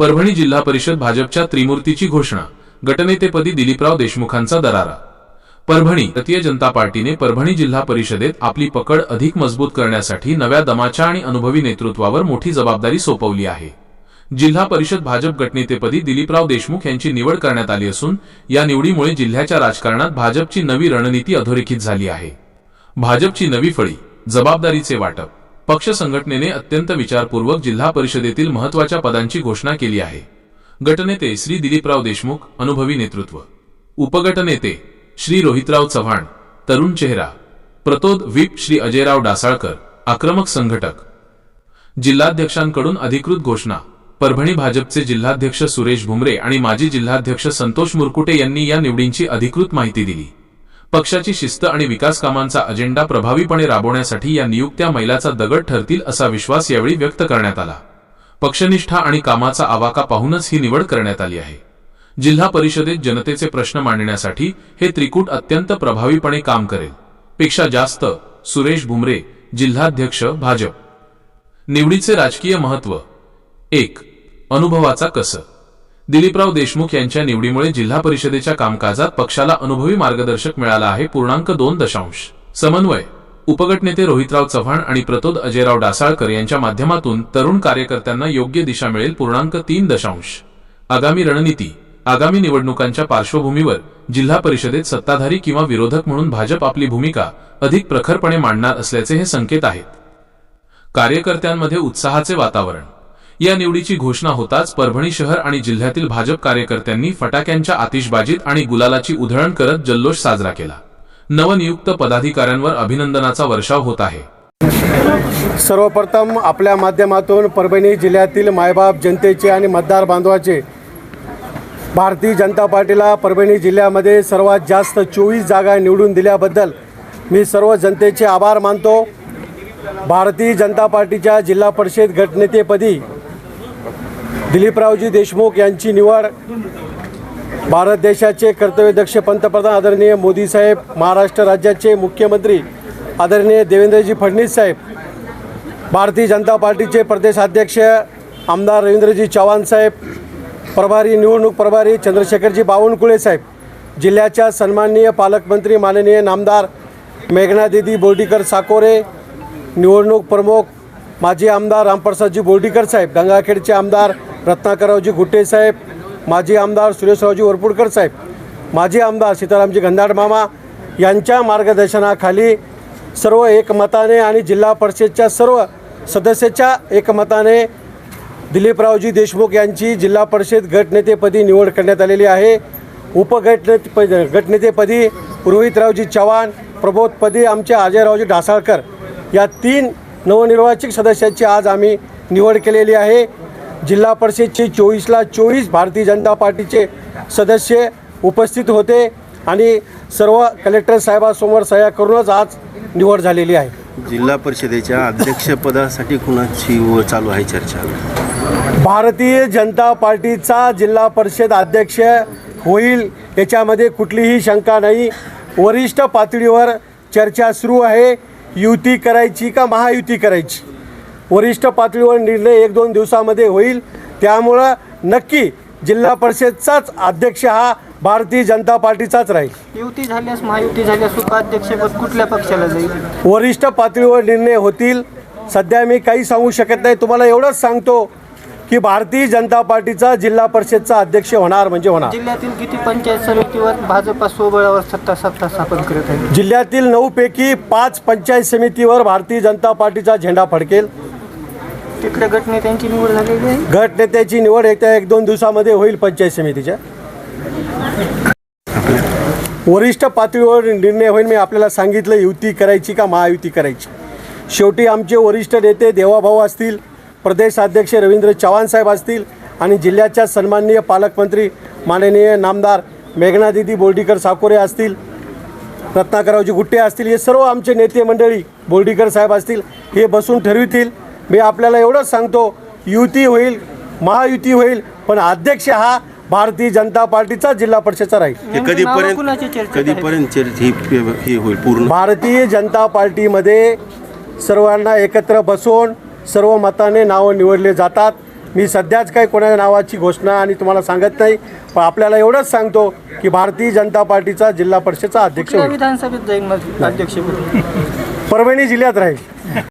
परभणी जिल्हा परिषद भाजपच्या त्रिमूर्तीची घोषणा, गटनेतेपदी दिलीपराव देशमुखांचा दरारा। परभणी भारतीय जनता पार्टीने परभणी जिल्हा परिषदेत आपली पकड अधिक मजबूत करण्यासाठी नव्या दमाच्या आणि अनुभवी नेतृत्वावर मोठी जबाबदारी सोपवली आहे। जिल्हा परिषद भाजप गटनेतेपदी दिलीपराव देशमुख यांची निवड करण्यात आली असून या निवडीमुळे जिल्ह्याच्या राजकारणात भाजपची नवी रणनीती अधोरेखित झाली आहे। भाजपची नवी फळी, जबाबदारीचे वाटप। पक्ष संघटनेने अत्यंत विचारपूर्वक जिल्हा परिषदेतील महत्त्वाच्या पदांची घोषणा केली आहे। गटनेते श्री दिलीपराव देशमुख, अनुभवी नेतृत्व। उपगटनेते श्री रोहितराव चव्हाण, तरुण चेहरा। प्रतोद व्हीप श्री अजयराव डासाळकर, आक्रमक संघटक। जिल्हाध्यक्षांकडून अधिकृत घोषणा। परभणी भाजपचे जिल्हाध्यक्ष सुरेश भुमरे आणि माजी जिल्हाध्यक्ष संतोष मुरकुटे यांनी या निवडींची अधिकृत माहिती दिली। पक्षाची शिस्त आणि विकास कामांचा अजेंडा प्रभावीपणे राबवण्यासाठी या नियुक्त्या मैलाचा दगड ठरतील असा विश्वास यावेळी व्यक्त करण्यात आला। पक्षनिष्ठा आणि कामाचा आवाका पाहूनच ही निवड करण्यात आली आहे। जिल्हा परिषदेत जनतेचे प्रश्न मांडण्यासाठी हे त्रिकूट अत्यंत प्रभावीपणे काम करेल। पेक्षा जास्त सुरेश भुमरे, जिल्हाध्यक्ष भाजप। निवडीचे राजकीय महत्त्व। 1. अनुभवाचा कस। दिलीपराव देशमुख यांच्या निवडीमुळे जिल्हा परिषदेच्या कामकाजात पक्षाला अनुभवी मार्गदर्शक मिळाला आहे। 2. समन्वय। उपगटनेते रोहितराव चव्हाण आणि प्रतोद अजयराव डासाळकर यांच्या माध्यमातून तरुण कार्यकर्त्यांना योग्य दिशा मिळेल। 3. आगामी रणनीती। आगामी निवडणुकांच्या पार्श्वभूमीवर जिल्हा परिषदेत सत्ताधारी किंवा विरोधक म्हणून भाजप आपली भूमिका अधिक प्रखरपणे मांडणार असल्याचे हे संकेत आहेत। कार्यकर्त्यांमध्ये उत्साहाचे वातावरण। या निवडीची घोषणा होताच परभणी शहर आणि जिल्ह्यातील भाजप कार्यकर्त्यांनी फटाक्यांच्या आतिषबाजीत आणि गुलालाची उधळण करत जल्लोष साजरा केला। नवनियुक्त पदाधिकाऱ्यांवर अभिनंदनाचा वर्षाव होत आहे। सर्वप्रथम आपल्या माध्यमातून परभणी जिल्ह्यातील मायबाप जनतेचे आणि मतदार बांधवाचे भारतीय जनता पार्टीला परभणी जिल्ह्यामध्ये सर्वात जास्त 24 जागा निवडून दिल्याबद्दल मी सर्व जनतेचे आभार मानतो। भारतीय जनता पार्टीच्या जिल्हा परिषद गटनेतेपदी दिलीपरावजी देशमुख यांची निवड भारत देशाचे कर्तव्यदक्ष पंतप्रधान आदरणीय मोदी साहेब, महाराष्ट्र राज्याचे मुख्यमंत्री आदरणीय देवेंद्रजी फडणवीस साहेब, भारतीय जनता पार्टीचे प्रदेशाध्यक्ष आमदार रवींद्रजी चव्हाण साहेब, प्रभारी निवडणूक प्रभारी चंद्रशेखरजी बावनकुळे साहेब, जिल्ह्याच्या सन्माननीय पालकमंत्री माननीय नामदार मेघनादिदी बोर्डीकर साकोरे, निवडणूक प्रमुख माजी आमदार रामप्रसादजी बोर्डीकर साहेब, गंगाखेडचे आमदार रत्नाकररावजी गुट्टे साहेब, माजी आमदार सुरेशरावजी वरपुडकर साहेब, माजी आमदार सीतारामजी गंधाड मामा यांच्या मार्गदर्शनाखाली सर्व एकमताने आणि जिल्हा परिषदच्या सर्व सदस्याच्या एकमताने दिलीपरावजी देशमुख यांची जिल्हा परिषद गटनेतेपदी निवड करण्यात आलेली आहे। गटनेतेपदी रोहितरावजी चव्हाण, प्रबोधपदी आमचे अजयरावजी डासाळकर या 3 नवनिर्वाचित सदस्यांची आज आम्ही निवड केलेली आहे। जिल्हा परिषदचे 24ला 24 भारतीय जनता पार्टीचे सदस्य उपस्थित होते आणि सर्व कलेक्टर साहेबांसमोर सह्या करूनच आज निवड झालेली आहे। जिल्हा परिषदेच्या अध्यक्षपदासाठी कुणाची चालू आहे चर्चा? भारतीय जनता पार्टीचा जिल्हा परिषद अध्यक्ष होईल याच्यामध्ये कुठलीही शंका नाही। वरिष्ठ पातळीवर चर्चा सुरू आहे, युती करायची का महायुती करायची। वरिष्ठ पातळीवर निर्णय 1-2 दिवसामध्ये होईल, त्यामुळं नक्की जिल्हा परिषदचाच अध्यक्ष हा भारतीय जनता पार्टीचाच राहील। युती झाल्यास महायुती झाल्यास उपाध्यक्षपद कुठल्या पक्षाला जाईल? वरिष्ठ पातळीवर निर्णय होतील। सध्या मी काही सांगू शकत नाही। तुम्हाला एवढंच सांगतो की भारतीय जनता पार्टीचा जिल्हा परिषदचा अध्यक्ष होणार म्हणजे होणार। जिल्ह्यातील किती पंचायत समितीवर भाजपा स्वबळावर सत्ता स्थापन करत आहे? जिल्ह्यातील 9 पैकी 5 पंचायत समितीवर भारतीय जनता पार्टीचा झेंडा फडकेल। तिथल्या गटनेत्यांची निवड झालेली आहे। गटनेत्याची निवड येत्या 1-2 दिवसामध्ये होईल पंचायत समितीच्या। वरिष्ठ पातळीवर निर्णय होईल। मी आपल्याला सांगितलं युती करायची का महायुती करायची। शेवटी आमचे वरिष्ठ नेते देवाभाऊ असतील, प्रदेशाध्यक्ष रवींद्र चव्हाण साहेब असतील आणि जिल्ह्याच्या सन्माननीय पालकमंत्री माननीय नामदार मेघनादिदी बोर्डीकर साकोरे असतील, रत्नाकररावजी गुट्टे असतील, हे सर्व आमचे नेते मंडळी बोर्डीकर साहेब असतील, हे बसून ठरवितील। मी आपल्याला एवढंच सांगतो, युती होईल, महायुती होईल, पण अध्यक्ष हा भारतीय जनता पार्टीचा जिल्हा परिषदचा राहील। कधीपर्यंत ही होईल पूर्ण? भारतीय जनता पार्टीमध्ये सर्वांना एकत्र बसवून सर्व मताने नावं निवडले जातात मी सध्याच काही कोणाच्या नावाची घोषणा आणि तुम्हाला सांगत नाही, पण आपल्याला एवढंच सांगतो की भारतीय जनता पार्टीचा जिल्हा परिषदेचा अध्यक्ष कुठल्या होईल. विधानसभेत जाईल मग अध्यक्षपदी? परभणी जिल्ह्यात राहील.